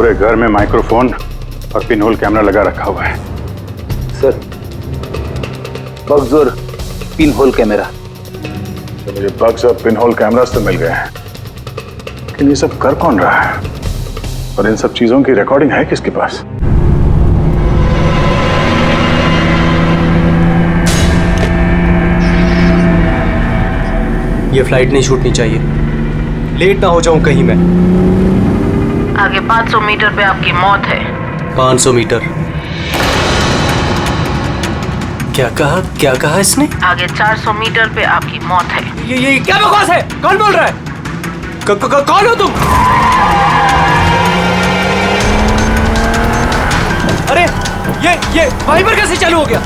पूरे घर में माइक्रोफोन और पिनहोल कैमरा लगा रखा हुआ है। सर, बग्स और पिनहोल कैमरा। तो मुझे बग्स और पिनहोल कैमरास तो मिल गए हैं, लेकिन ये सब कर कौन रहा है और इन सब चीजों की रिकॉर्डिंग है किसके पास? ये फ्लाइट नहीं छूटनी चाहिए, लेट ना हो जाऊं कहीं मैं। आगे 500 मीटर पे आपकी मौत है। 500 मीटर? क्या कहा इसने? आगे 400 मीटर पे आपकी मौत है। ये क्या बकवास है? कौन बोल रहा है? कौन हो तुम? अरे ये वाइपर कैसे चालू हो गया?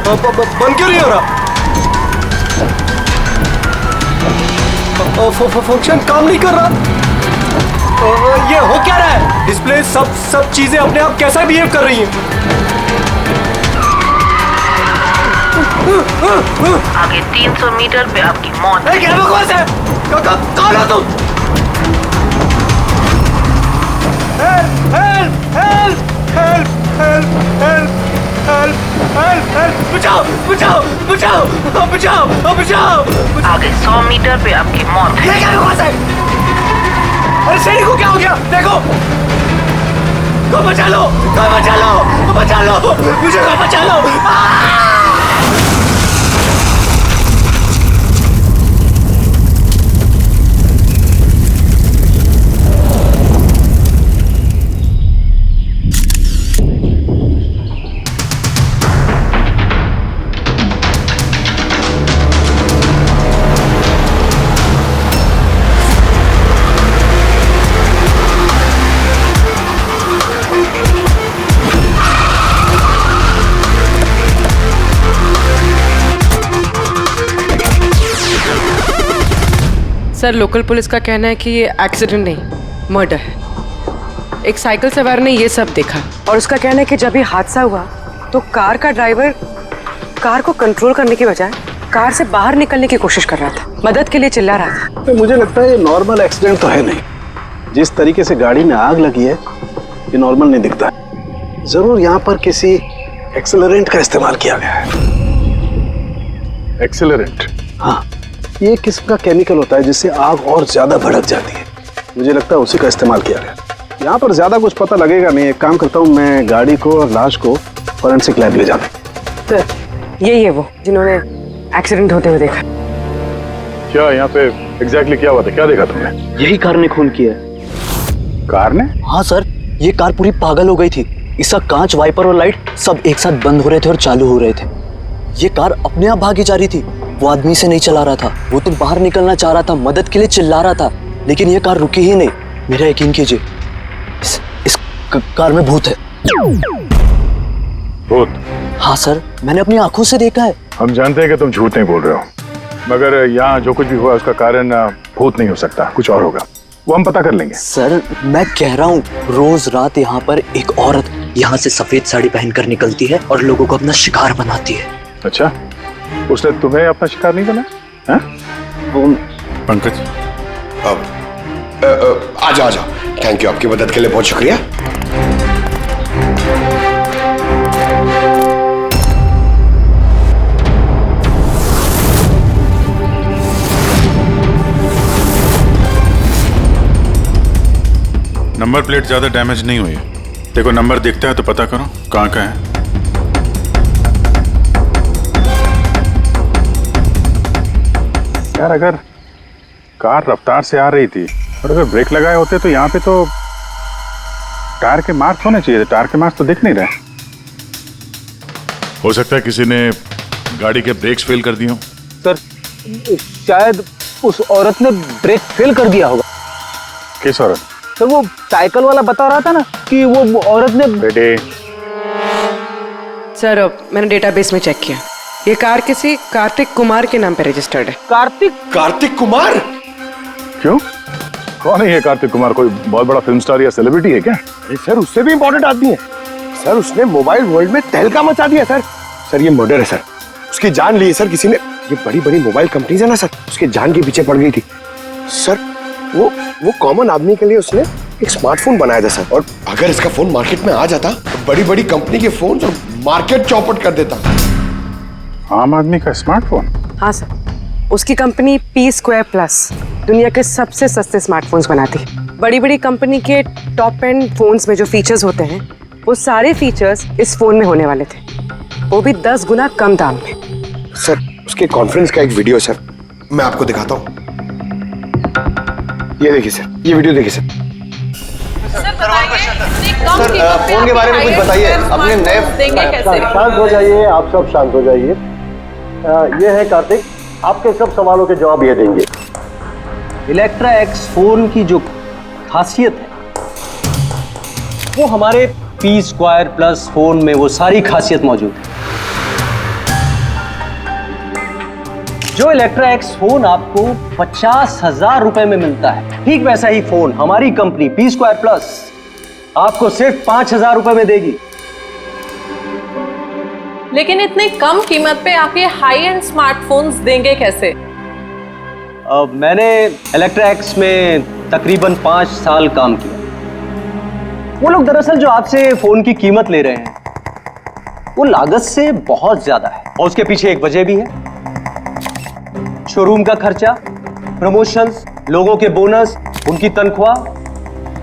बंद क्यों नहीं हो रहा? फंक्शन काम नहीं कर रहा। ये हो क्या रहा है? डिस्प्ले सब चीजें अपने आप कैसा बिहेव कर रही हैं? आगे 300 मीटर पे आपकी मौत है। क्या बकवास है? कौन हो तुम? बचाओ! आगे 100 मीटर पे आपकी मौत है। क्या बकवास है? अरे शरीर को क्या हो गया? देखो, बचा लो, मुझे बचा लो। सर, लोकल पुलिस का कहना है कि ये एक्सीडेंट नहीं, मर्डर है। एक साइकिल सवार ने ये सब देखा और उसका कहना है कि जब ये हादसा हुआ तो कार का ड्राइवर कार को कंट्रोल करने की बजाय कार से बाहर निकलने की कोशिश कर रहा था, मदद के लिए चिल्ला रहा था। तो मुझे लगता है ये नॉर्मल एक्सीडेंट तो है नहीं। जिस तरीके से गाड़ी में आग लगी है ये नॉर्मल नहीं दिखता। जरूर यहाँ पर किसी एक्सेलरेंट का इस्तेमाल किया गया है। एक्सेलरेंट? हाँ, ये किस्म का केमिकल होता है जिससे आग और ज्यादा भड़क जाती है। मुझे लगता है उसी का इस्तेमाल किया गया। यहाँ पर ज्यादा कुछ पता लगेगा नहीं। एक काम करता हूँ, मैं गाड़ी को और लाश को फॉरेंसिक लैब ले जाता हूँ। सर, यही है वो जिन्होंने एक्सीडेंट होते हुए देखा। क्या यहाँ पे एग्जैक्टली क्या हुआ था? क्या देखा तुमने? यही कार ने खून किया। कार ने? हाँ सर, ये कार पूरी पागल हो गई थी। इसका कांच, वाइपर और लाइट सब एक साथ बंद हो रहे थे और चालू हो रहे थे। ये कार अपने आप भागी जा रही थी। वो आदमी से नहीं चला रहा था, वो तो बाहर निकलना चाह रहा था, मदद के लिए चिल्ला रहा था, लेकिन ये कार रुकी ही नहीं। मेरा यकीन कीजिए, इस कार में भूत है। भूत? हाँ सर, मैंने अपनी आंखों से देखा है। हम जानते हैं कि तुम झूठ नहीं बोल रहे हो, मगर यहाँ जो कुछ भी हुआ उसका कारण भूत नहीं हो सकता, कुछ और होगा। वो हम पता कर लेंगे। सर, मैं कह रहा हूँ, रोज रात यहाँ पर एक औरत यहाँ से सफेद साड़ी पहनकर निकलती है और लोगों को अपना शिकार बनाती है। अच्छा, उसने तुम्हें अपना शिकार नहीं बना? हाँ? पंकज, आजा। थैंक यू, आपकी मदद के लिए बहुत शुक्रिया। नंबर प्लेट ज्यादा डैमेज नहीं हुई। देखो, नंबर दिखता है तो पता करो कहाँ का है। यार, अगर कार रफ्तार से आ रही थी और अगर ब्रेक लगाए होते तो यहाँ पे तो टायर के मार्क्स होने चाहिए थे। टायर के मार्क्स तो दिख नहीं रहे। हो सकता है किसी ने गाड़ी के ब्रेक्स फेल कर दिए हो। सर, शायद उस औरत ने ब्रेक फेल कर दिया होगा। किस औरत? सर, वो साइकिल वाला बता रहा था ना कि वो औरत ने। बेटे, सर, मैंने डेटाबेस में चेक किया, ये कार किसी कार्तिक कुमार के नाम पे रजिस्टर्ड है। कार्तिक कुमार? क्यों? कौन है ये कार्तिक कुमार? कोई बहुत बड़ा फिल्म स्टार या सेलिब्रिटी है क्या? अरे सर, उससे भी इम्पोर्टेंट आदमी है सर। उसने मोबाइल वर्ल्ड में तहलका मचा दिया सर। ये मर्डर है सर। उसकी जान ली है सर किसी ने। ये बड़ी बड़ी मोबाइल कंपनीज है ना सर, उसके जान के पीछे पड़ गई थी सर। वो कॉमन आदमी के लिए उसने एक स्मार्टफोन बनाया था सर। और अगर इसका फोन मार्केट में आ जाता तो बड़ी बड़ी कंपनी के फोन और मार्केट चौपट कर देता। आम आदमी का स्मार्टफोन? हाँ सर, उसकी कंपनी P2+ दुनिया के सबसे सस्ते स्मार्टफोन्स बनाती है। बड़ी बड़ी कंपनी के टॉप एंड फोन्स में जो फीचर्स होते हैं वो सारे फीचर्स इस फोन में होने वाले थे, वो भी 10 गुना कम दाम में। सर उसके कॉन्फ्रेंस का एक वीडियो सर, मैं आपको दिखाता हूँ। ये देखिए सर, ये वीडियो देखिए सर। सर फोन के बारे में कुछ बताइए, अपने नए देंगे कैसे? शांत हो जाइए, आप सब शांत हो जाइए। ये है कार्तिक, आपके सब सवालों के जवाब ये देंगे। इलेक्ट्रा एक्स फोन की जो खासियत है वो हमारे P2+ फोन में वो सारी खासियत मौजूद है। जो इलेक्ट्रा एक्स फोन आपको 50,000 रुपए में मिलता है, ठीक वैसा ही फोन हमारी कंपनी P2+ आपको सिर्फ 5,000 रुपए में देगी। लेकिन इतनी कम कीमत पे आप ये हाई एंड स्मार्टफोन्स देंगे कैसे? मैंने इलेक्ट्रा एक्स में तकरीबन 5 साल काम किया। वो लोग दरअसल जो आपसे फोन की कीमत ले रहे हैं वो लागत से बहुत ज्यादा है, और उसके पीछे एक वजह भी है। शोरूम का खर्चा, प्रमोशंस, लोगों के बोनस, उनकी तनख्वाह।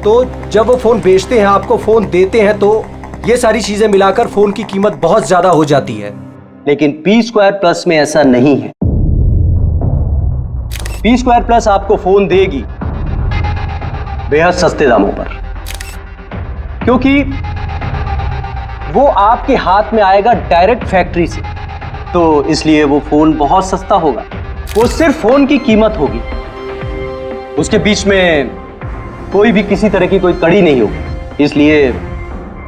तो जब वो फोन बेचते हैं, आपको फोन देते हैं, तो ये सारी चीजें मिलाकर फोन की कीमत बहुत ज्यादा हो जाती है। लेकिन P2+ में ऐसा नहीं है। P2+ आपको फोन देगी बेहद सस्ते दामों पर, क्योंकि वो आपके हाथ में आएगा डायरेक्ट फैक्ट्री से, तो इसलिए वो फोन बहुत सस्ता होगा। वो सिर्फ फोन की कीमत होगी, उसके बीच में कोई भी किसी तरह की कोई कड़ी नहीं होगी। इसलिए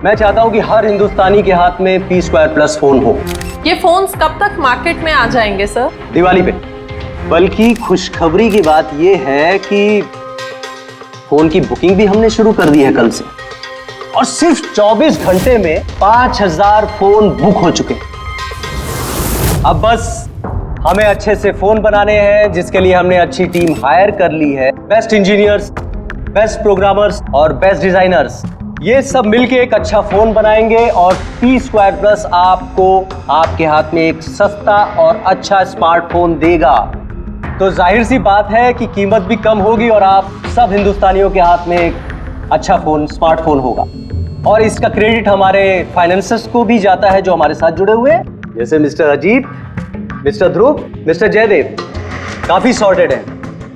मैं चाहता हूं कि हर हिंदुस्तानी के हाथ में P2+ फोन हो। ये फोन्स कब तक मार्केट में आ जाएंगे सर? दिवाली पे। बल्कि खुशखबरी की बात यह है कि फोन की बुकिंग भी हमने शुरू कर दी है कल से, और सिर्फ 24 घंटे में 5,000 फोन बुक हो चुके हैं। अब बस हमें अच्छे से फोन बनाने हैं, जिसके लिए हमने अच्छी टीम हायर कर ली है। बेस्ट इंजीनियर्स, बेस्ट प्रोग्रामर्स और बेस्ट डिजाइनर्स, ये सब मिलके एक अच्छा फोन बनाएंगे, और P2+ आपको आपके हाथ में एक सस्ता और अच्छा स्मार्टफोन देगा। तो जाहिर सी बात है कि कीमत भी कम होगी, और आप सब हिंदुस्तानियों के हाथ में एक अच्छा फोन, स्मार्टफोन होगा। और इसका क्रेडिट हमारे फाइनेंसर्स को भी जाता है जो हमारे साथ जुड़े हुए हैं, जैसे मिस्टर अजीत, मिस्टर ध्रुव, मिस्टर जयदेव। काफी सॉर्टेड है,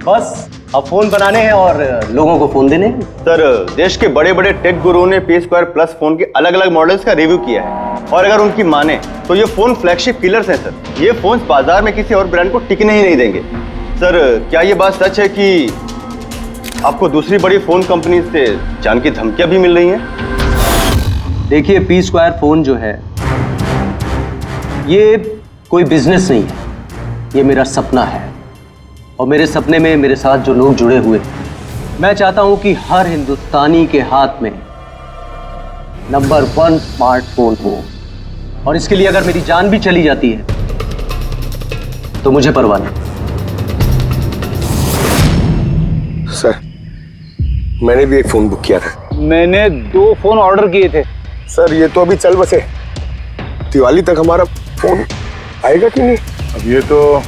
बस अब फोन बनाने हैं और लोगों को फोन देने हैं। सर देश के बड़े बड़े टेक गुरुओं ने P2+ फोन के अलग अलग मॉडल्स का रिव्यू किया है, और अगर उनकी माने तो ये फोन फ्लैगशिप किलर्स हैं सर। ये फोन बाजार में किसी और ब्रांड को टिकने ही नहीं देंगे। सर क्या ये बात सच है कि आपको दूसरी बड़ी फोन कंपनी से जान की धमकियां भी मिल रही हैं? देखिए, P2 फोन जो है ये कोई बिजनेस नहीं है, ये मेरा सपना है, और मेरे सपने में मेरे साथ जो लोग जुड़े हुए हैं, मैं चाहता हूं कि हर हिंदुस्तानी के हाथ में नंबर 1 स्मार्टफोन हो, और इसके लिए अगर मेरी जान भी चली जाती है तो मुझे परवाह नहीं। सर मैंने भी एक फोन बुक किया था। मैंने 2 फोन ऑर्डर किए थे। सर ये तो अभी चल बसे, दिवाली तक हमारा फोन आएगा कि नहीं? अब ये तो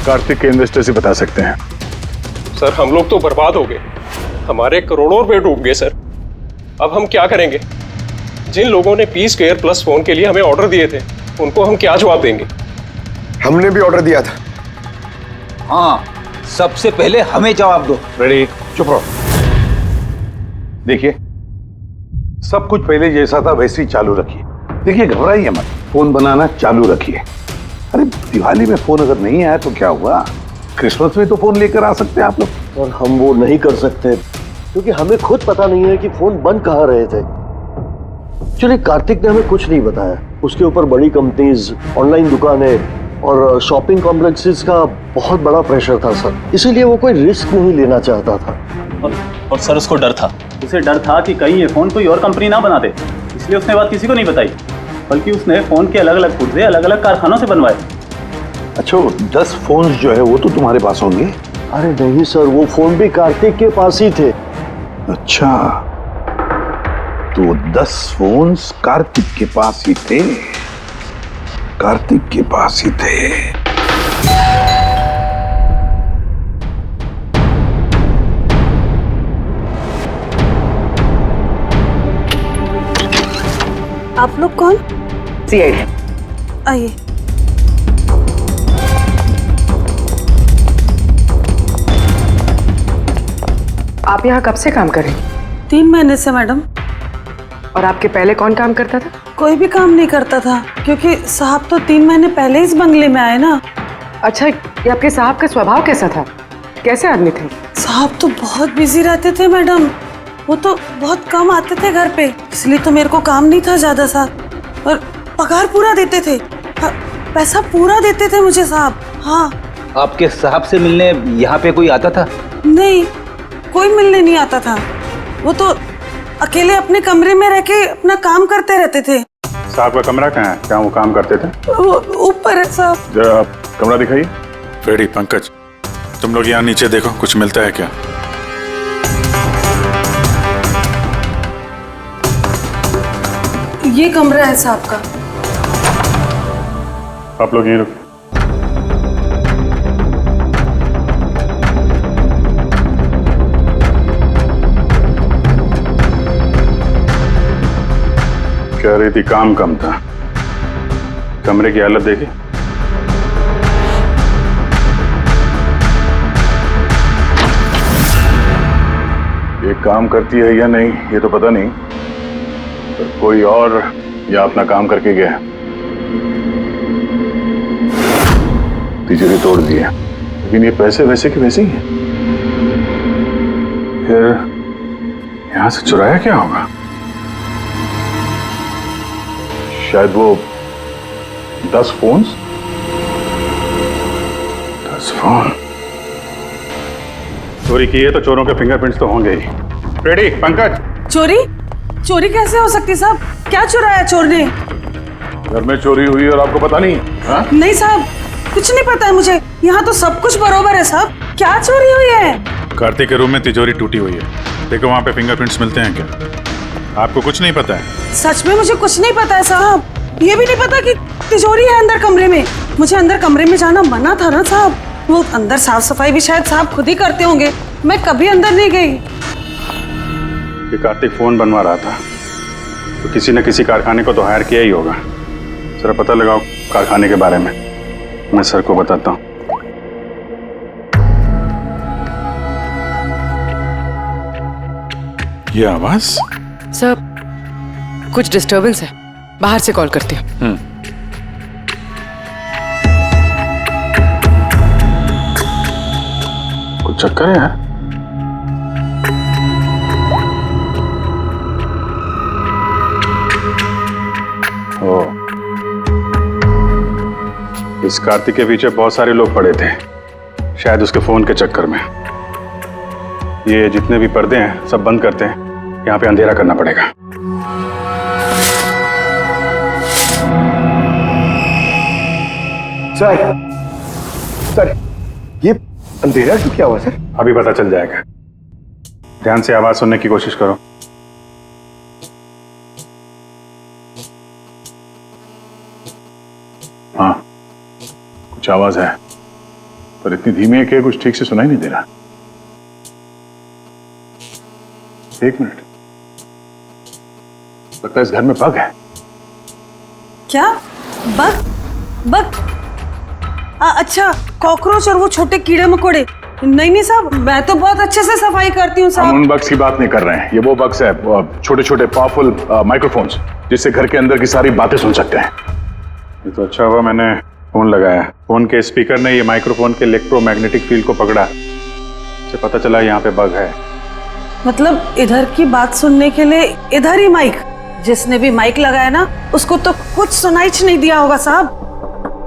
कार्तिक के इन्वेस्टर से बता सकते हैं। सर हम लोग तो बर्बाद हो गए, हमारे करोड़ों रुपए डूब गए सर। अब हम क्या करेंगे? जिन लोगों ने P2+ फोन के लिए हमें ऑर्डर दिए थे, उनको हम क्या जवाब देंगे? हमने भी ऑर्डर दिया था। हाँ, सबसे पहले हमें जवाब दो। रेडी, चुप रहो। देखिए, सब कुछ पहले जैसा था वैसे ही चालू रखिए। देखिए, घबराइए मत, फोन बनाना चालू रखिए। अरे दिवाली में फोन अगर नहीं आया तो क्या हुआ, क्रिसमस में तो फोन लेकर आ सकते हैं आप लोग। और हम वो नहीं कर सकते क्योंकि हमें खुद पता नहीं है कि फोन बन कहाँ रहे थे। चलिए, कार्तिक ने हमें कुछ नहीं बताया, उसके ऊपर बड़ी कंपनीज, ऑनलाइन दुकानें और शॉपिंग कॉम्प्लेक्सेस का बहुत बड़ा प्रेशर था सर, इसीलिए वो कोई रिस्क नहीं लेना चाहता था। और सर उसको डर था, उसे डर था कि कहीं ये फोन कोई और कंपनी ना बना दे, इसलिए उसने बात किसी को नहीं बताई, बल्कि उसने फोन के अलग अलग पुर्जे अलग अलग कारखानों से बनवाए। अच्छा, 10 फोन जो है वो तो तुम्हारे पास होंगे? अरे नहीं सर, वो फोन भी कार्तिक के पास ही थे। अच्छा, तो 10 फोन्स कार्तिक के पास ही थे। कार्तिक के पास ही थे। आप लोग कौन? सीआईडी। आइए। आप यहाँ कब से काम कर रही? 3 महीने से मैडम। और आपके पहले कौन काम करता था? कोई भी काम नहीं करता था, क्योंकि साहब तो 3 महीने पहले इस बंगले में आए ना। अच्छा, ये आपके साहब का स्वभाव कैसा था? कैसे आदमी थे? साहब तो बहुत बिजी रहते थे मैडम। वो तो बहुत कम आते थे घर पे, इसलिए तो मेरे को काम नहीं था ज्यादा सा। और पगार पूरा देते थे, पैसा पूरा देते थे मुझे साहब। हाँ। आपके साहब से मिलने यहाँ पे कोई आता था? नहीं, कोई मिलने नहीं आता था। वो तो अकेले अपने कमरे में रह के अपना काम करते रहते थे। साहब का कमरा कहाँ है? क्या वो काम करते थे? वो ऊपर है साहब। जरा आप कमरा दिखाइए। फ्रेडी, पंकज, तुम लोग यहाँ नीचे देखो, कुछ मिलता है क्या? ये कमरा है साहब का। आप लोग यहीं रुको। कह रही थी काम कम था, कमरे की हालत देखी? ये काम करती है या नहीं ये तो पता नहीं, पर कोई और या अपना काम करके गया। तिजोरी तोड़ दी है, लेकिन ये पैसे वैसे के वैसे ही हैं। फिर यहां से चुराया क्या होगा? शायद वो 10 फोन। चोरी की है तो चोरों के फिंगरप्रिंट्स तो होंगे ही। रेडी, पंकज। चोरी? चोरी कैसे हो सकती साहब? क्या चुराया चोर ने? घर में चोरी हुई और आपको पता नहीं? हा? नहीं साहब, कुछ नहीं पता है मुझे। यहाँ तो सब कुछ बरोबर है साहब। क्या चोरी हुई है? कार्तिक के रूम में तिजोरी टूटी हुई है, देखो वहाँ पे फिंगरप्रिंट्स मिलते हैं क्या? आपको कुछ नहीं पता है? सच में मुझे कुछ नहीं पता है साहब। ये भी नहीं पता कि तिजोरी है अंदर कमरे में। मुझे अंदर कमरे में जाना मना था ना साहब। वो अंदर साफ सफाई भी शायद साहब खुद ही करते होंगे, मैं कभी अंदर नहीं गई। ये कार्तिक फोन बनवा रहा था, तो किसी न किसी कारखाने को तो हायर किया ही होगा। जरा पता लगाओ कारखाने के बारे में, मैं सर को बताता हूँ। ये आवाज? सर, कुछ डिस्टरबेंस है, बाहर से कॉल करती हूँ। कुछ चक्कर है? ओ, इस कार्तिक के पीछे बहुत सारे लोग पड़े थे, शायद उसके फोन के चक्कर में। ये जितने भी पर्दे हैं सब बंद करते हैं, यहाँ पे अंधेरा करना पड़ेगा। सर, ये अंधेरा क्यों क्या हुआ सर? अभी पता चल जाएगा, ध्यान से आवाज सुनने की कोशिश करो। हाँ, कुछ आवाज है, पर इतनी धीमी है कि कुछ ठीक से सुनाई नहीं दे रहा। एक मिनट, लगता है इस घर में बग है। क्या? बग? बग? अच्छा, कॉकरोच और वो छोटे कीड़े मकोड़े। नहीं साहब, मैं तो बहुत अच्छे से सफाई करती हूँ साहब। हम उन बग्स की बात नहीं कर रहे हैं, ये वो बग्स है, छोटे छोटे पावरफुल माइक्रोफोन्स, जिससे घर के अंदर की सारी बातें सुन सकते हैं। ये तो अच्छा हुआ मैंने फोन लगाया। फोन के स्पीकर ने ये माइक्रोफोन के इलेक्ट्रोमैग्नेटिक फील्ड को पकड़ा, इससे पता चला यहाँ पे बग है। मतलब इधर की बात सुनने के लिए इधर ही माइक? जिसने भी माइक लगाया ना, उसको तो कुछ सुनाई नहीं दिया होगा साहब।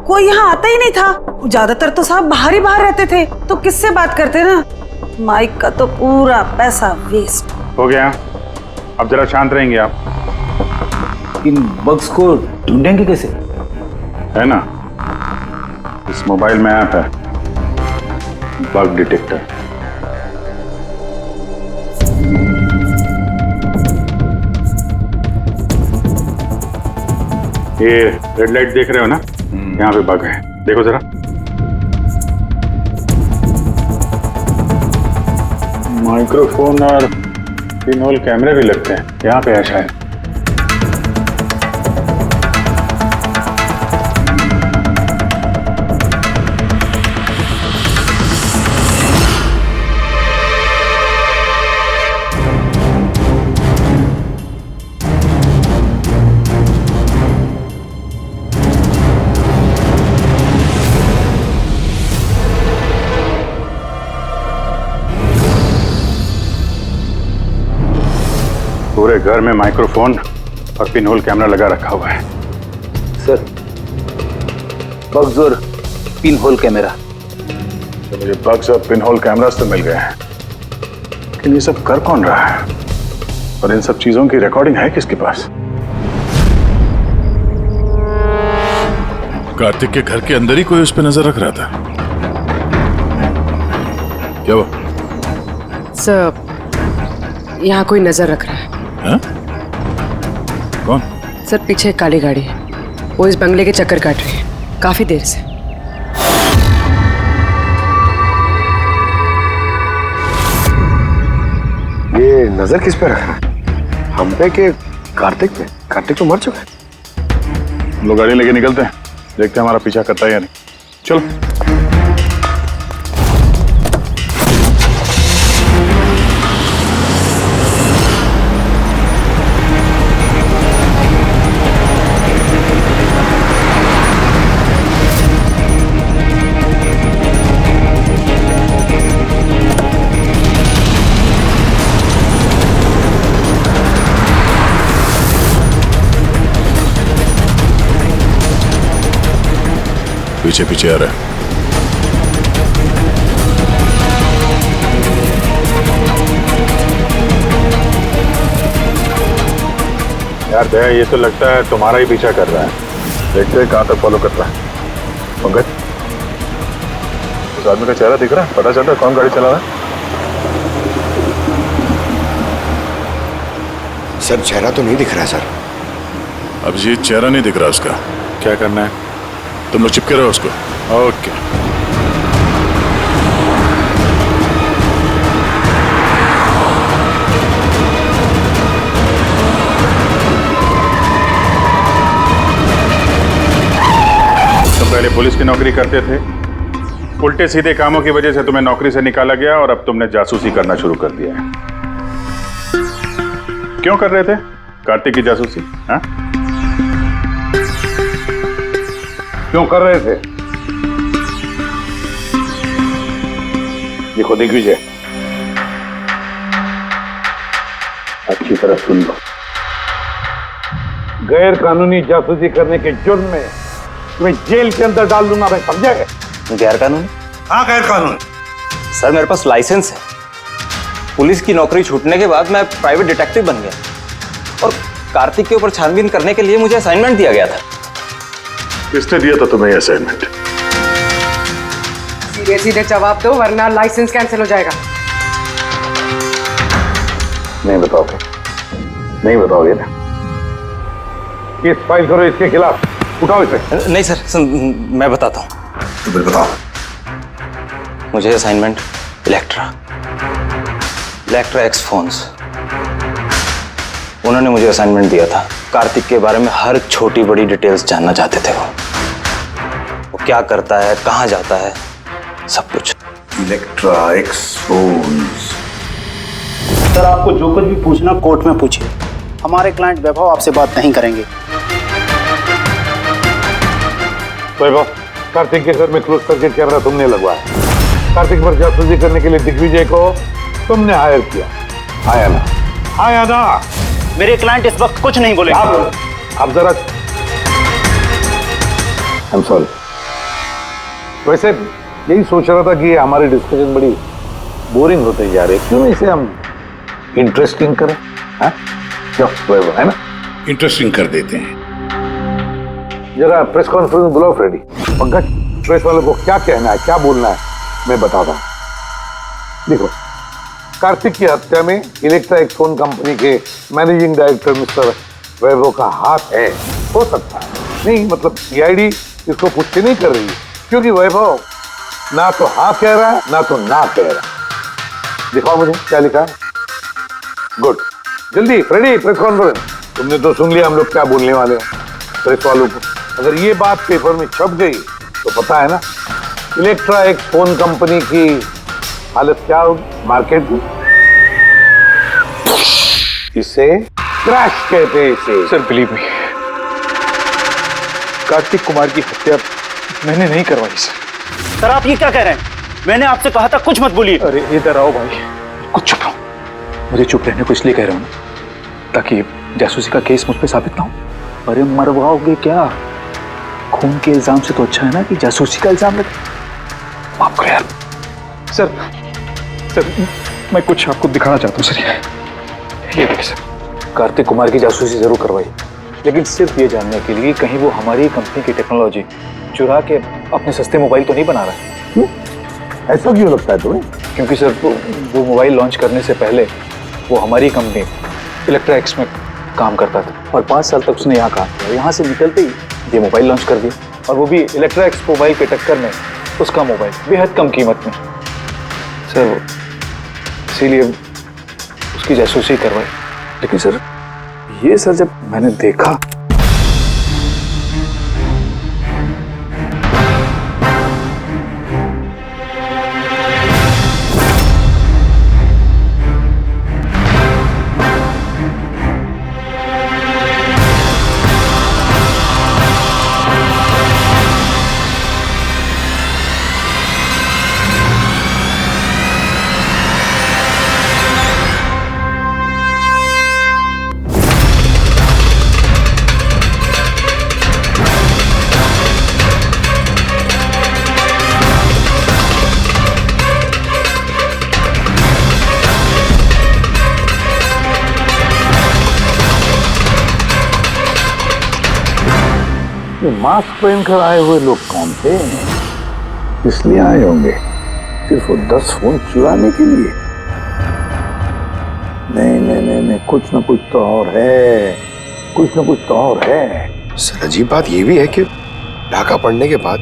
कोई यहाँ आता ही नहीं था, ज्यादातर तो साहब बाहर ही बाहर रहते थे, तो किससे बात करते ना। माइक का तो पूरा पैसा वेस्ट हो गया। अब जरा शांत रहेंगे आप। इन बग्स को ढूंढेंगे कैसे? है ना, इस मोबाइल में ऐप है, बग डिटेक्टर। ये रेड लाइट देख रहे हो ना, यहाँ पे बग है, देखो जरा। माइक्रोफोन और पिनहोल कैमरे भी लगते हैं, यहाँ पे है शायद। पूरे घर में माइक्रोफोन और पिनहोल कैमरा लगा रखा हुआ है। सर, बग्स और पिनहोल कैमरा। तो मुझे बग्स और पिनहोल कैमरास तो मिल गए हैं, लेकिन ये सब कर कौन रहा है? और इन सब चीजों की रिकॉर्डिंग है किसके पास? कार्तिक के घर के अंदर ही कोई उस पर नजर रख रहा था क्या? वो सर, यहाँ कोई नजर रख रहा है। हाँ? कौन? सर, पीछे एक काली गाड़ी है, वो इस बंगले के चक्कर काट रही है काफी देर से। ये नजर किस पे रखा है? हम पे के कार्तिक पे? कार्तिक तो मर चुका है। हम लोग गाड़ी लेके निकलते हैं, देखते हैं हमारा पीछा करता है या नहीं। चलो। पीछे पीछे आ रहा है। यार दया, ये तो लगता है तुम्हारा ही पीछा कर रहा है। देखते हैं कहां तक फॉलो कर रहा है। पंकज, उस आदमी का चेहरा दिख रहा है? पता चलता है कौन गाड़ी चला रहा है? सर, चेहरा तो नहीं दिख रहा है सर। अब ये चेहरा नहीं दिख रहा उसका, क्या करना है? तुम लोग चिपके रहो उसको। ओके। तुम पहले पुलिस की नौकरी करते थे, उल्टे सीधे कामों की वजह से तुम्हें नौकरी से निकाला गया और अब तुमने जासूसी करना शुरू कर दिया है। क्यों कर रहे थे कार्तिक की जासूसी? हाँ? क्यों कर रहे थे? देखो दिग्विजय, अच्छी तरह सुन लो। गैर कानूनी जासूसी करने के जुर्म में तुम्हें जेल के अंदर डाल दूंगा मैं, समझा गए? गैर कानूनी? हाँ, गैर कानूनी। सर, मेरे पास लाइसेंस है। पुलिस की नौकरी छूटने के बाद मैं प्राइवेट डिटेक्टिव बन गया और कार्तिक के ऊपर छानबीन करने के लिए मुझे असाइनमेंट दिया गया था। किसने दिया था तुम्हें असाइनमेंट? सीधे सीधे जवाब दो, वरना लाइसेंस कैंसिल हो जाएगा। नहीं बताओगे? नहीं बताओगे ना? केस फाइल करो इसके खिलाफ, उठाओ इसे। नहीं सर, मैं बताता हूँ। तो बताओ। मुझे असाइनमेंट इलेक्ट्रा एक्स फोन्स, उन्होंने मुझे असाइनमेंट दिया था। कार्तिक के बारे में हर छोटी बड़ी डिटेल्स जानना चाहते थे। वो क्या करता है, कहाँ जाता है, सब कुछ। Electra x phones. सर, आपको जो कुछ भी पूछना कोर्ट में पूछिए। हमारे क्लाइंट वैभव आपसे बात नहीं करेंगे। वैभव, कार्तिक के घर में क्लोज सर्किट कैमरा तुमने लगवाया। कार्तिक पर जासूसी करने के लिए दिग्विजय को तुमने हायर किया, आया ना? आया ना? मेरे क्लाइंट इस वक्त कुछ नहीं बोलेंगे। आप जरा, I'm sorry। वैसे यही सोच रहा था कि हमारी डिस्कशन बड़ी बोरिंग होते जा रही है, क्यों इसे हम इंटरेस्टिंग करें? हाँ, क्यों वैभव, है ना? इंटरेस्टिंग कर देते हैं। जरा प्रेस कॉन्फ्रेंस बुलाओ फ्रेडी। पंकज, प्रेस वालों को क्या कहना है, क्या बोलना है, मैं बताता हूँ। देखो, कार्तिक की हत्या में इलेक्ट्रा एक फोन कंपनी के मैनेजिंग डायरेक्टर मिस्टर वैभव का हाथ है, हो सकता है। नहीं मतलब सीआईडी इसको पुष्टि नहीं कर रही है, क्योंकि वैभव ना तो हाँ कह रहा है ना तो ना कह रहा है। दिखाओ मुझे क्या लिखा है। गुड, जल्दी रेडी प्रेस कॉन्फ्रेंस। तुमने तो सुन लिया हम लोग क्या बोलने वाले हैं प्रेस वालों को। अगर ये बात पेपर में छप गई तो पता है ना इलेक्ट्रा एक फोन कंपनी की हालत क्या होगी मार्केट में। इसे क्रैश कहते हैं इसे। Sir believe me, Kartik Kumar की हत्या मैंने नहीं करवाई सर आप ये क्या कह रहे हैं? मैंने आपसे कहा था कुछ मत बोलिए। अरे इधर आओ भाई, कुछ चुप रहो। मुझे चुप रहने को इसलिए कह रहा हूँ ना ताकि जासूसी का केस मुझ पे साबित ना हो। अरे मरवाओगे क्या? खून के इल्जाम से तो अच्छा है ना कि जासूसी का इल्जाम लगे। माफ करो यार। सर मैं कुछ आपको दिखाना चाहता हूँ सर। ये देखिए सर, कार्तिक कुमार की जासूसी जरूर करवाई, लेकिन सिर्फ ये जानने के लिए कहीं वो हमारी कंपनी की टेक्नोलॉजी चुरा के अपने सस्ते मोबाइल तो नहीं बना रहा है। ऐसा क्यों लगता है तुम्हें? क्योंकि सर वो मोबाइल लॉन्च करने से पहले वो हमारी कंपनी इलेक्ट्रा एक्स में काम करता था और 5 साल तक उसने यहाँ काम किया। यहाँ से निकलते ही ये मोबाइल लॉन्च कर दिया, और वो भी इलेक्ट्रा एक्स मोबाइल के टक्कर में उसका मोबाइल बेहद कम कीमत में। सर इसीलिए उसकी जासूसी करवाई। लेकिन सर ये सर जब मैंने देखा मास्क पहनकर आए हुए लोग कौन थे? इसलिए आए होंगे सिर्फ वो 10 फोन चुराने के लिए। नहीं, कुछ ना कुछ तो और है, कुछ ना कुछ तो और है। सर अजीब बात ये भी है कि डाका पड़ने के बाद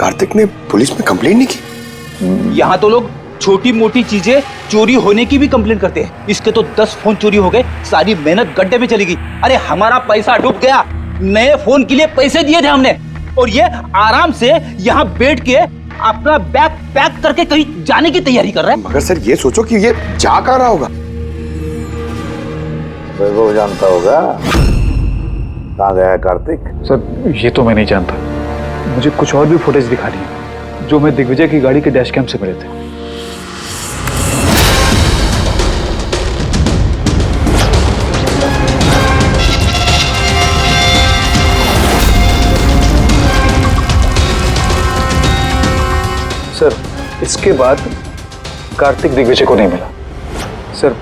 कार्तिक ने पुलिस में कंप्लेंट नहीं की। यहाँ तो लोग छोटी मोटी चीजें चोरी होने की भी कंप्लेन करते हैं। इसके तो 10 फोन चोरी हो गए, सारी मेहनत गड्ढे में चली गई। अरे हमारा पैसा डूब गया, नए फोन के लिए पैसे दिए थे हमने, और ये आराम से यहाँ बैठ के अपना बैग पैक करके कहीं जाने की तैयारी कर रहा है। मगर सर ये सोचो कि ये जा कहाँ रहा होगा। वैभव जानता होगा कहाँ गया है कार्तिक। सर ये तो मैं नहीं जानता, मुझे कुछ और भी फुटेज दिखा दी जो मैं दिग्विजय की गाड़ी के डैश कैम से मिले थे। सर इसके बाद कार्तिक दिग्विजय को नहीं मिला। सर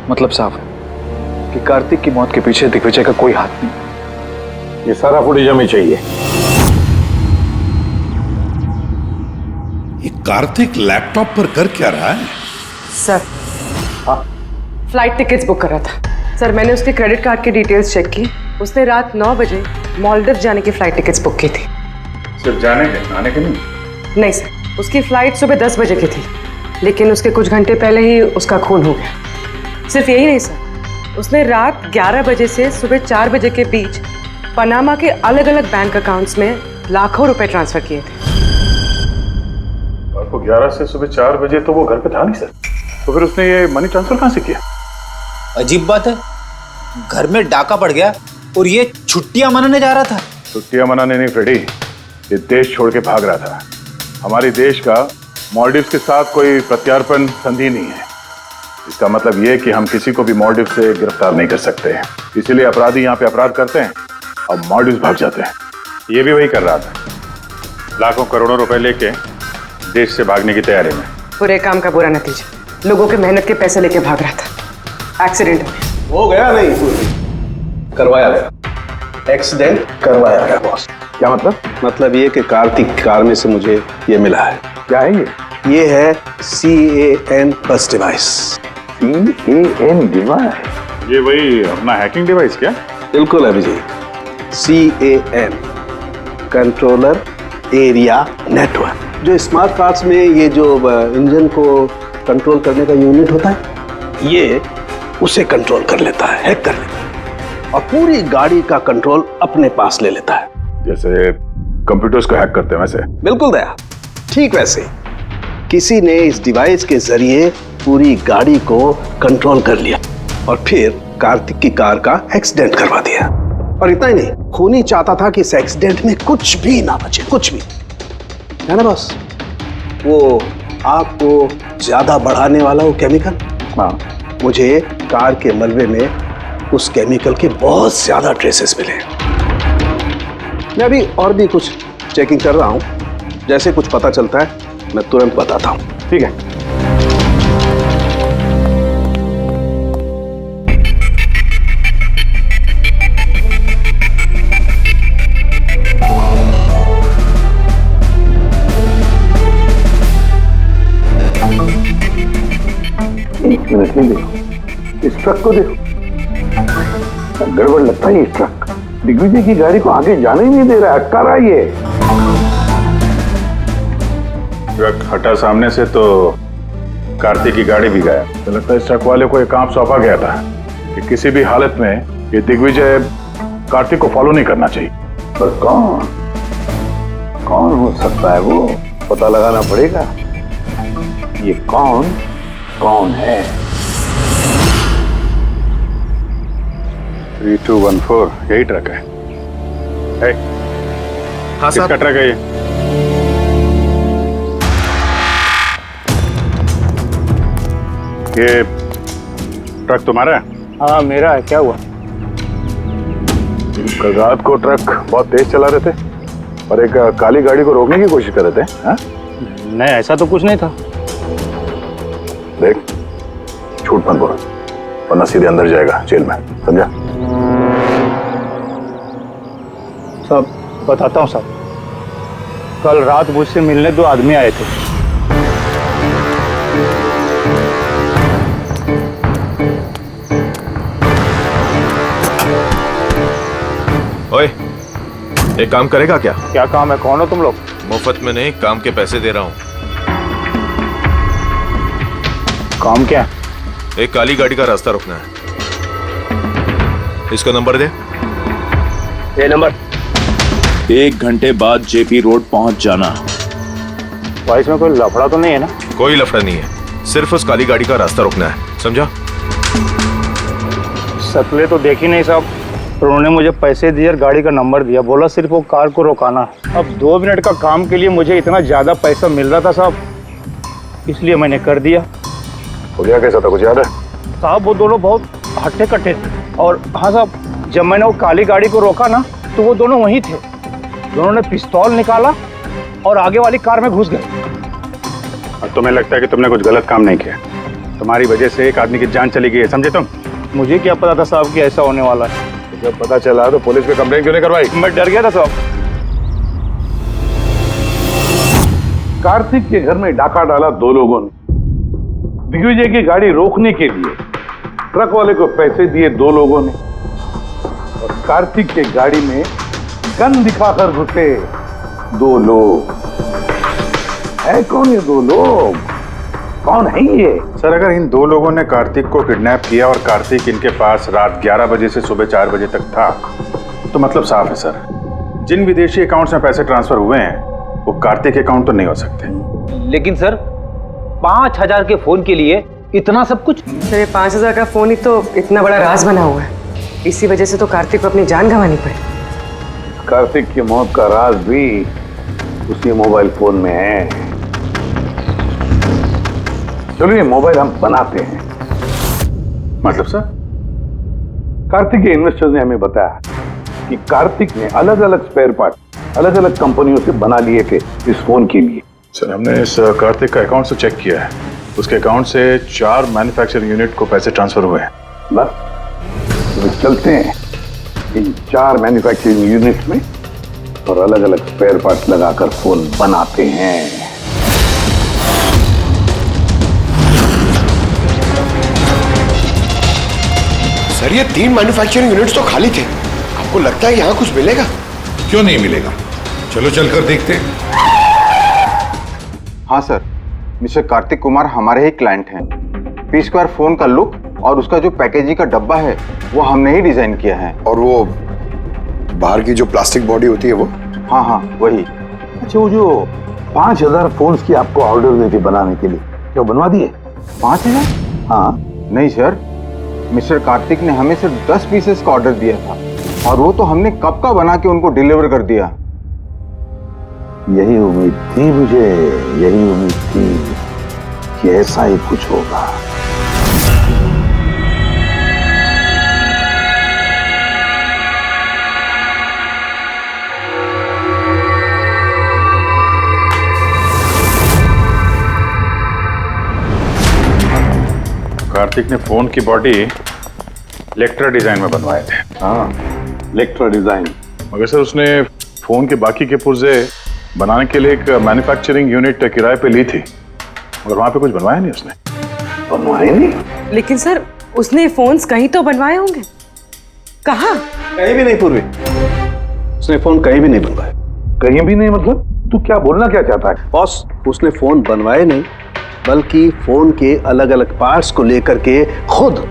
मतलब साफ है कि कार्तिक की मौत के पीछे दिग्विजय का कोई हाथ नहीं। ये सारा फुटेज हमें चाहिए। ये कार्तिक लैपटॉप पर कर क्या रहा है? सर फ्लाइट टिकट्स बुक कर रहा था। सर मैंने उसके क्रेडिट कार्ड की डिटेल्स चेक की, उसने रात 9 बजे मालदीव जाने की फ्लाइट टिकट्स बुक की थी। सिर्फ जाने के, आने के नहीं? नहीं सर, उसकी फ्लाइट सुबह 10 बजे की थी, लेकिन उसके कुछ घंटे पहले ही उसका खून हो गया। सिर्फ यही नहीं सर, उसने रात 11 बजे से सुबह 4 बजे के बीच पनामा के अलग अलग बैंक अकाउंट्स में लाखों रुपए ट्रांसफर किए थे। रात को 11 से सुबह 4 बजे तो वो घर पे था नहीं सर, तो फिर उसने ये मनी ट्रांसफर कहाँ से किया? अजीब बात है, घर में डाका पड़ गया और ये छुट्टियां मनाने जा रहा था। छुट्टियां मनाने नहीं फ्रेडी, ये देश छोड़ के भाग रहा था। हमारे देश का मालदीव के साथ कोई प्रत्यार्पण संधि नहीं है। इसका मतलब ये कि हम किसी को भी मालदीव से गिरफ्तार नहीं कर सकते हैं। इसीलिए अपराधी यहाँ पे अपराध करते हैं और मालदीव भाग जाते हैं। ये भी वही कर रहा था, लाखों करोड़ों रुपए लेके देश से भागने की तैयारी में। बुरे काम का बुरा नतीजा, लोगों के मेहनत के पैसे लेके भाग रहा था। एक्सीडेंट हो गया नहीं करवाया गया, एक्सीडेंट करवाया गया बॉस। क्या मतलब? मतलब ये कि कार्तिक की कार में से मुझे ये मिला है। क्या है ये? ये है CAN बस डिवाइस। CAN device? ये वही अपना हैकिंग डिवाइस क्या? बिल्कुल Abhijit, CAN controller area network. जो स्मार्ट कार्ड्स में ये जो इंजन को कंट्रोल करने का यूनिट होता है, ये उसे कंट्रोल कर लेता है, हैक कर लेता है और पूरी गाड़ी का कंट्रोल अपने पास ले लेता है। जैसे कंप्यूटर्स को हैक करते हैं वैसे? बिल्कुल दया, ठीक वैसे किसी ने इस डिवाइस के जरिए पूरी गाड़ी को कंट्रोल कर लिया और फिर कार्तिक की कार का एक्सीडेंट करवा दिया। और इतना ही नहीं, खूनी चाहता था कि इस एक्सीडेंट में कुछ भी ना बचे, कुछ भी, है ना बॉस? वो आग को ज्यादा बढ़ाने वाला वो केमिकल, हाँ, मुझे कार के मलबे में उस केमिकल के बहुत ज्यादा ट्रेसेस मिले। मैं अभी और भी कुछ चेकिंग कर रहा हूं, जैसे कुछ पता चलता है मैं तुरंत बताता हूं। ठीक है। एक मिनट नहीं, देखो इस ट्रक को देखो, गड़बड़ लगता है। ये ट्रक दिग्विजय की गाड़ी को आगे जाने ही नहीं दे रहा है, अटका रहा है ये। ट्रक हटा सामने से तो कार्तिक की गाड़ी भी गया। तो लगता है इस ट्रक वाले को एक काम सौंपा गया था कि किसी भी हालत में ये दिग्विजय कार्तिक को फॉलो नहीं करना चाहिए। पर कौन कौन हो सकता है वो, पता लगाना पड़ेगा। ये कौन है? 3214 यही ट्रक है। हाँ साहब। किसका ट्रक है ये? ये ट्रक तुम्हारा है? हाँ मेरा है। क्या हुआ? कल रात को ट्रक बहुत तेज चला रहे थे और एक काली गाड़ी को रोकने की कोशिश कर रहे थे। हाँ? नहीं ऐसा तो कुछ नहीं था। देख, झूठ मत बोल वरना सीधे अंदर जाएगा जेल में, समझा? साहब बताता हूँ साहब, कल रात मुझसे मिलने 2 आदमी आए थे। ओए, एक काम करेगा क्या? क्या काम है? कौन हो तुम लोग? मुफ्त में नहीं, काम के पैसे दे रहा हूँ। काम क्या? एक काली गाड़ी का रास्ता रोकना है। इसका नंबर दे। ये नंबर। 1 घंटे बाद जेपी रोड पहुंच जाना। भाई इसमें कोई लफड़ा तो नहीं है ना? कोई लफड़ा नहीं है, सिर्फ उस काली गाड़ी का रास्ता रोकना है, समझा? शक्लें तो देखी नहीं साहब, पर उन्होंने मुझे पैसे दिए और गाड़ी का नंबर दिया, बोला सिर्फ वो कार को रोकाना है। अब 2 मिनट का काम के लिए मुझे इतना ज्यादा पैसा मिल रहा था साहब, इसलिए मैंने कर दिया। हो गया कैसा था, कुछ याद है? साहब वो दोनों बहुत हट्टे कट्टे थे और हाँ साहब, जब मैंने वो काली गाड़ी को रोका ना तो वो दोनों वहीं थे। दोनों ने पिस्तौल निकाला और आगे वाली कार में घुस गए। और तुम्हें लगता है कि तुमने कुछ गलत काम नहीं किया? तुम्हारी वजह से एक आदमी की जान चली गई है, समझे तुम? मुझे क्या पता था साहब कि ऐसा होने वाला है। तो जब पता चला तो पुलिस पे कंप्लेंट क्यों नहीं करवाई? मैं डर गया था साहब। कार्तिक के घर में डाका डाला 2 लोगों ने। दिग्विजय की गाड़ी रोकने के लिए ट्रक वाले को पैसे दिए 2 लोगों ने और कार्तिक के गाड़ी में गन दिखाकर घुसे 2 लोग। है कौन ये 2 लोग? कौन है ये? सर, अगर इन 2 लोगों ने कार्तिक को किडनैप किया और कार्तिक इनके पास रात 11 बजे से सुबह 4 बजे तक था, तो मतलब साफ है सर, जिन विदेशी अकाउंट्स में पैसे ट्रांसफर हुए हैं वो कार्तिक अकाउंट तो नहीं हो सकते। लेकिन सर 5000 के फोन के लिए इतना सब कुछ? सर ये 5000 का फोन ही तो इतना बड़ा राज बना हुआ है, इसी वजह से तो कार्तिक को अपनी जान गंवानी पड़ी। कार्तिक की मौत का राज भी उसी मोबाइल फोन में है। चलो ये मोबाइल हम बनाते हैं। मतलब सर? कार्तिक के इन्वेस्टर्स ने हमें बताया कि कार्तिक ने अलग अलग स्पेयर पार्ट अलग अलग कंपनियों से बना लिए थे इस फोन के लिए। सर हमने इस कार्तिक का अकाउंट से चेक किया है, उसके अकाउंट से 4 मैन्युफैक्चरिंग यूनिट को पैसे ट्रांसफर हुए हैं। बस तो चलते हैं इन 4 मैन्युफैक्चरिंग यूनिट में और अलग अलग स्पेयर पार्ट्स लगाकर फोन बनाते हैं। सर ये 3 मैन्युफैक्चरिंग यूनिट्स तो खाली थे, आपको लगता है यहाँ कुछ मिलेगा? क्यों नहीं मिलेगा, चलो चलकर देखते हैं। हाँ सर, मिस्टर कार्तिक कुमार हमारे ही क्लाइंट हैं। पी स्क्वायर फोन का लुक और उसका जो पैकेजिंग का डब्बा है वो हमने ही डिजाइन किया है। और वो बाहर की जो प्लास्टिक बॉडी होती है वो? हाँ हाँ वही। अच्छा, वो जो 5000 फोन्स की आपको ऑर्डर दी थी बनाने के लिए, क्यों बनवा दिए? 5000? हाँ। नहीं सर, मिस्टर कार्तिक ने हमें सिर्फ 10 पीसेस का ऑर्डर दिया था और वो तो हमने कब का बना के उनको डिलीवर कर दिया। यही उम्मीद थी मुझे, यही उम्मीद थी कि ऐसा ही कुछ होगा। कार्तिक ने फोन की बॉडी इलेक्ट्रा डिजाइन में बनवाए थे। हाँ, इलेक्ट्रा डिजाइन। मगर सर उसने फोन के बाकी के पुर्जे बनाने के लिए एक मैन्युफैक्चरिंग यूनिट किराए पे ली थी, मगर वहां पे कुछ बनवाया नहीं उसने। बनवाए नहीं? लेकिन सर उसने फोन्स कहीं तो बनवाए होंगे। कहाँ? कहीं भी नहीं पूर्वी, उसने फोन कहीं भी नहीं बनवाए। कहीं भी नहीं मतलब? तू क्या बोलना क्या चाहता है? बॉस, उसने फोन बनवाए नहीं, बल्कि फोन के अलग अलग पार्ट्स को लेकर के खुद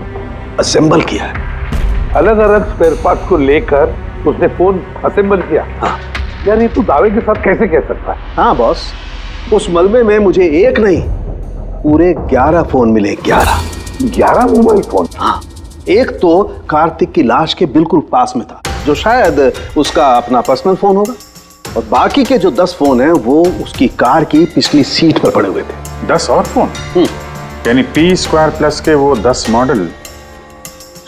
असेंबल किया है। अलग अलग स्पेयर पार्ट्स को लेकर उसने फोन असेंबल किया? हाँ। यार ये तू दावे के साथ कैसे कह सकता है? हाँ बॉस, उस मलबे में मुझे एक नहीं पूरे 11 फोन मिले। 11 मोबाइल फोन? हाँ। एक तो कार्तिक की लाश के बिल्कुल पास में था, जो शायद उसका अपना पर्सनल फोन होगा, और बाकी के जो 10 फोन हैं वो उसकी कार की पिछली सीट पर पड़े हुए थे। 10 और फोन? यानी पी स्क्वायर प्लस के वो 10 मॉडल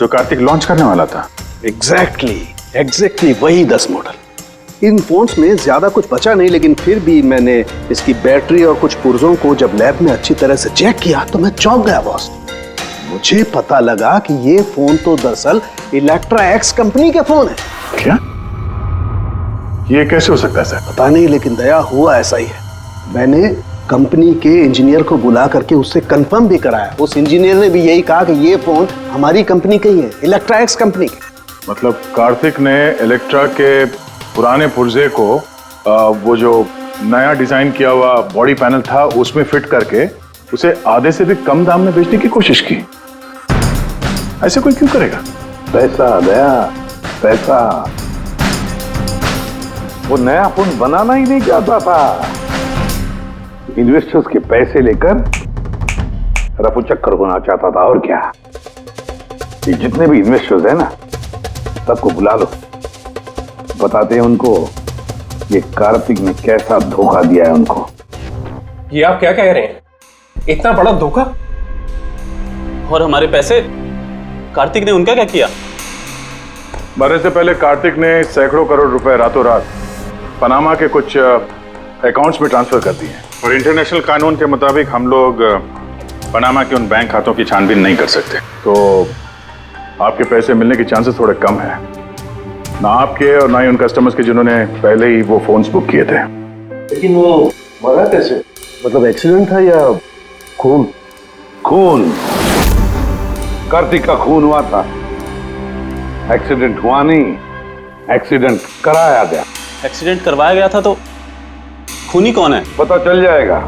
जो कार्तिक लॉन्च करने वाला था। एग्जैक्टली वही 10 मॉडल। इन फोन्स में ज्यादा कुछ बचा नहीं, लेकिन फिर भी मैंने इसकी बैटरी और कुछ पुर्जों को जब लैब में अच्छी तरह से चेक किया तो मैं चौंक गया बॉस। मुझे पता लगा कि ये फोन तो दरअसल इलेक्ट्रा एक्स कंपनी के फोन है। क्या? ये कैसे हो सकता है सर? पता नहीं, लेकिन दया हुआ ऐसा ही है। मैंने कंपनी के इंजीनियर को बुला करके उससे कंफर्म भी कराया। उस इंजीनियर ने भी यही कहा कि ये फोन हमारी कंपनी का ही है, इलेक्ट्रा एक्स कंपनी के। मतलब कार्तिक ने इलेक्ट्रा के पुराने पुर्जे को वो जो नया डिजाइन किया हुआ बॉडी पैनल था उसमें फिट करके उसे आधे से भी कम दाम में बेचने की कोशिश की। ऐसे कोई क्यों करेगा? पैसा दया, पैसा। वो नया फोन बनाना ही नहीं चाहता था, इन्वेस्टर्स के पैसे लेकर रफू चक्कर होना चाहता था। और क्या, ये जितने भी इन्वेस्टर्स हैं ना, सबको बुला लो, बताते हैं उनको ये कार्तिक ने कैसा धोखा दिया है उनको। ये आप क्या कह रहे हैं? इतना बड़ा धोखा? और हमारे पैसे कार्तिक ने उनका क्या किया? मरने से पहले कार्तिक ने सैकड़ों करोड़ रुपए रातों रात पनामा के कुछ अकाउंट्स में ट्रांसफर कर दिए, और इंटरनेशनल कानून के मुताबिक हम लोग पनामा के उन बैंक खातों की छानबीन नहीं कर सकते। तो आपके पैसे मिलने के चांसेस थोड़े कम है, ना आपके और ना ही उन कस्टमर्स के जिन्होंने पहले ही वो फोन्स बुक किए थे। लेकिन वो मरा कैसे? मतलब एक्सीडेंट था या खून? खून, कार्तिक का खून हुआ था। एक्सीडेंट हुआ नहीं, एक्सीडेंट कराया गया। एक्सीडेंट करवाया गया था तो खूनी कौन है? पता चल जाएगा,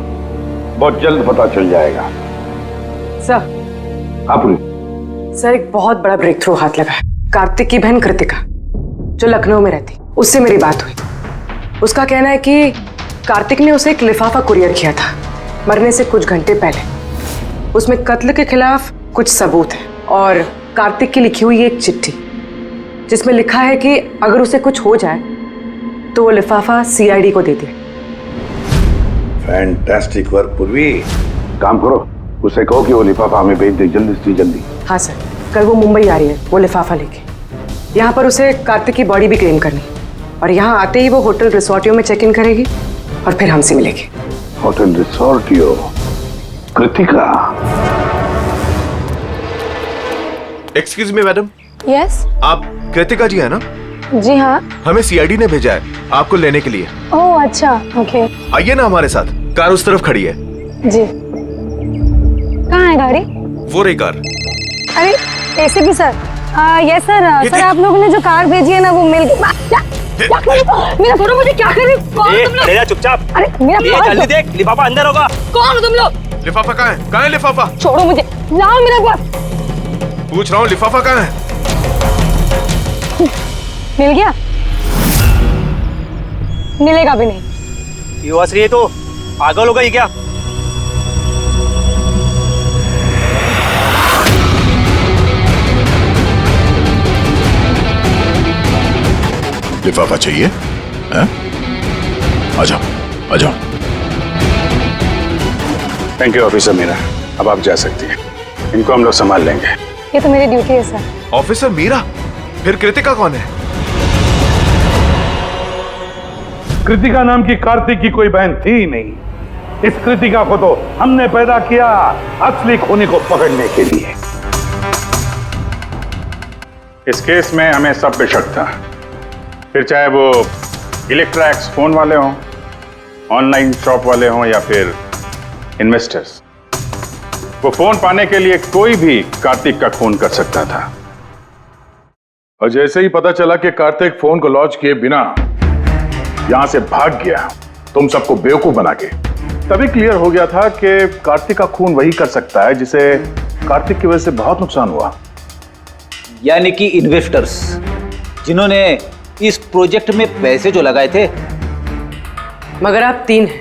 बहुत जल्द पता चल जाएगा। सर। आप सर, एक बहुत बड़ा ब्रेक थ्रू हाथ लगा है। कार्तिक की बहन कृतिका जो लखनऊ में रहती, उससे मेरी बात हुई। उसका कहना है कि कार्तिक ने उसे एक लिफाफा कुरियर किया था मरने से कुछ घंटे पहले। उसमें कत्ल के खिलाफ कुछ सबूत है और कार्तिक की लिखी हुई एक चिट्ठी जिसमें लिखा है कि अगर उसे कुछ हो जाए तो वो लिफाफा सीआईडी को दे दे। फैंटास्टिक वर्क पूर्वी। काम करो, उसे कहो कि वो लिफाफा हमें भेज दे जल्दी से जल्दी। हाँ सर, कल वो मुंबई आ रही है वो लिफाफा लेके। यहाँ पर उसे कार्तिक की बॉडी भी क्लेम करनी, और यहाँ आते ही वो होटल रिसोर्टियो में चेक इन करेगी और फिर हमसे मिलेगी। होटल रिसोर्टियो? Kritika? Excuse me madam. Yes. आप कृतिका जी है ना? जी हाँ। हमें सीआईडी ने भेजा है आपको लेने के लिए। ओह अच्छा, ओके। आइए ना हमारे साथ, कार उस तरफ खड़ी है। जी। कहाँ है गाड़ी? वो रही कार। अरे ACP sir, yes sir. Sir आप लोगों ने जो कार भेजी है ना वो मिल गई। मेरा फोटो मुझे क्या कर रही? कौन तुम लोग? चुपचाप। अरे मेरा जल्दी देख, लिफाफा अंदर होगा। कौन हो तुम लोग? लिफाफा कहाँ है? कहाँ है लिफाफा? छोड़ो मुझे, लाओ मेरा पास। पूछ रहा हूँ लिफाफा कहाँ है? मिल गया? मिलेगा भी नहीं। ये वासरी है तो पागल हो गई क्या? लिफाफा चाहिए? हैं? आ जाओ, आ जाओ। थैंक यू ऑफिसर मीरा, अब आप जा सकती हैं। इनको हम लोग संभाल लेंगे। ये तो मेरी ड्यूटी है सर। ऑफिसर मीरा? फिर कृतिका कौन है? कृतिका नाम की कार्तिक की कोई बहन थी ही नहीं। इस कृतिका को तो हमने पैदा किया असली खूनी को पकड़ने के लिए। इस केस में हमें सब पे शक था, फिर चाहे वो इलेक्ट्रैक्स फोन वाले हों, ऑनलाइन शॉप वाले हों या फिर इन्वेस्टर्स। वो फोन पाने के लिए कोई भी कार्तिक का खून कर सकता था। और जैसे ही पता चला कि कार्तिक फोन को लॉन्च किए बिना यहां से भाग गया, तुम सबको बेवकूफ बना के, तभी क्लियर हो गया था कि कार्तिक का खून वही कर सकता है जिसे कार्तिक की वजह से बहुत नुकसान हुआ। यानी कि इन्वेस्टर्स जिन्होंने इस प्रोजेक्ट में पैसे जो लगाए थे। मगर आप 3 हैं,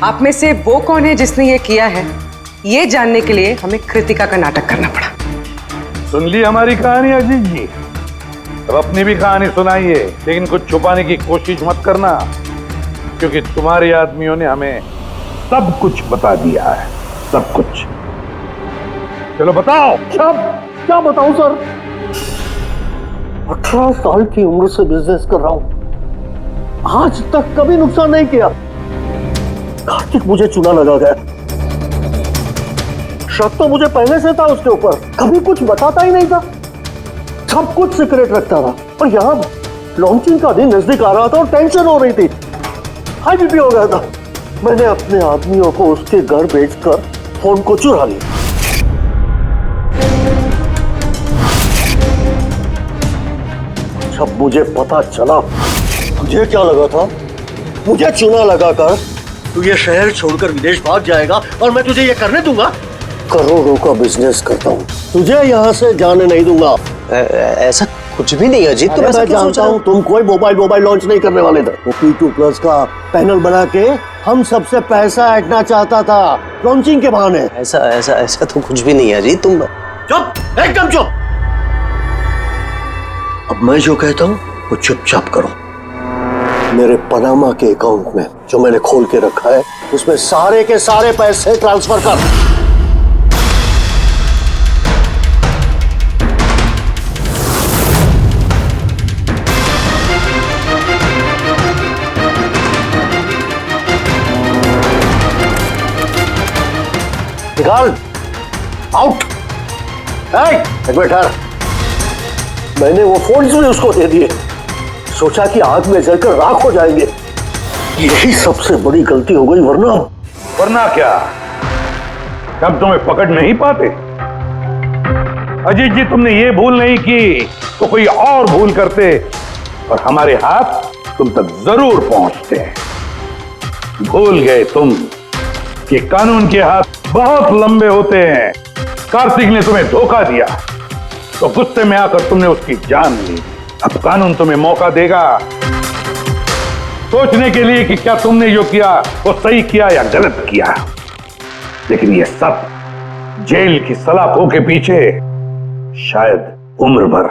आप में से वो कौन है जिसने ये किया है, ये जानने के लिए हमें कृतिका का नाटक करना पड़ा। सुन ली हमारी कहानी अजीत जी? अब अपनी भी कहानी सुनाइए, लेकिन कुछ छुपाने की कोशिश मत करना, क्योंकि तुम्हारे आदमियों ने हमें सब कुछ बता दिया है, सब कुछ। चलो बताओ। क्या बताऊं सर? 18 साल की उम्र से बिजनेस कर रहा हूं, आज तक कभी नुकसान नहीं किया। कार्तिक मुझे चुना लगा गया। शक तो मुझे पहले से था उसके ऊपर, कभी कुछ बताता ही नहीं था, सब कुछ सीक्रेट रखता था। और यहाँ लॉन्चिंग का दिन नजदीक आ रहा था और टेंशन हो रही थी, हाई बीपी हो गया था। मैंने अपने आदमियों को उसके घर भेजकर फोन को चुरा लिया। जब मुझे पता चला, मुझे क्या लगा था, मुझे चुना लगाकर तू ये शहर छोड़कर विदेश भाग जाएगा और मैं तुझे ये करने दूंगा। करोड़ों का बिजनेस करता हूँ, तुझे यहाँ से जाने नहीं दूंगा। ऐसा कुछ भी नहीं अजीत, तुम ऐसा क्यों सोच रहे हो? तुम कोई मोबाइल लॉन्च नहीं करने वाले थे। वो P2+ का पैनल बना के हम सबसे पैसा ऐंठना चाहता था लॉन्चिंग के बहाने। ऐसा तो कुछ भी नहीं है अजीत, तुम चुप, एकदम चुप। अब मैं जो कहता हूँ वो चुपचाप करो। मेरे पनामा के अकाउंट में जो मैंने खोल के रखा है, उसमें सारे के सारे पैसे ट्रांसफर कर। निकाल, आउट। एक मिनट ठहर। मैंने वो फोन्स भी उसको दे दिए, सोचा कि आग में जलकर राख हो जाएंगे। यही सबसे बड़ी गलती हो गई, वरना क्या तब तुम्हें पकड़ नहीं पाते? अजीत जी, तुमने ये भूल नहीं की तो कोई और भूल करते और हमारे हाथ तुम तक जरूर पहुंचते। भूल गए तुम कि कानून के हाथ बहुत लंबे होते हैं। कार्तिक ने तुम्हें धोखा दिया तो गुस्से में आकर तुमने उसकी जान ली। अब कानून तुम्हें मौका देगा सोचने के लिए कि क्या तुमने जो किया वो सही किया या गलत किया। लेकिन ये सब जेल की सलाखों के पीछे शायद उम्र भर